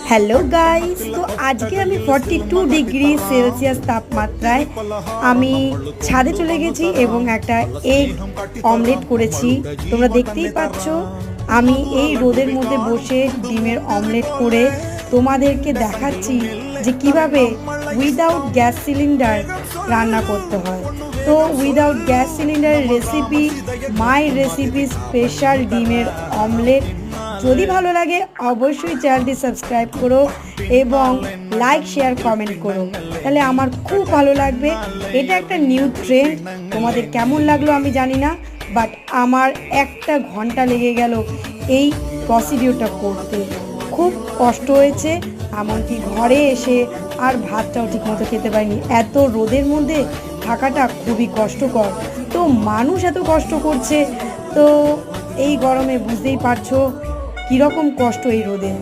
Hello guys, তো আজকে আমি 42 ডিগ্রি সেলসিয়াস তাপমাত্রায় আমি ছাদে চলে গেছি এবং একটা এগ অমলেট করেছি। তোমরা দেখতেই পাচ্ছ আমি এই রোদের মধ্যে বসে ডিমের অমলেট করে তোমাদেরকে দেখাচ্ছি যে কিভাবে উইদাউট গ্যাস সিলিন্ডার রান্না করতে হয়। তো উইদাউট গ্যাস সিলিন্ডারের রেসিপি, মাই রেসিপি স্পেশাল ডিমের অমলেট। যদি ভালো লাগে অবশ্যই চ্যানেলটি সাবস্ক্রাইব করো এবং লাইক শেয়ার কমেন্ট করো, তাহলে আমার খুব ভালো লাগবে। এটা একটা নিউ ট্রেন্ড, তোমাদের কেমন লাগলো আমি জানি না, বাট আমার 1 ঘন্টা লেগে গেল এই প্রসিডিওরটা করতে। খুব কষ্ট হয়েছে, এমনকি ঘরে এসে আর ভাতটাও ঠিকমতো খেতে পারিনি। এত রোদের মধ্যে থাকাটা খুবই কষ্টকর, তো মানুষ এত কষ্ট করছে, তো এই গরমে বুঝতেই পারছো কীরকম কষ্ট এই রোদে।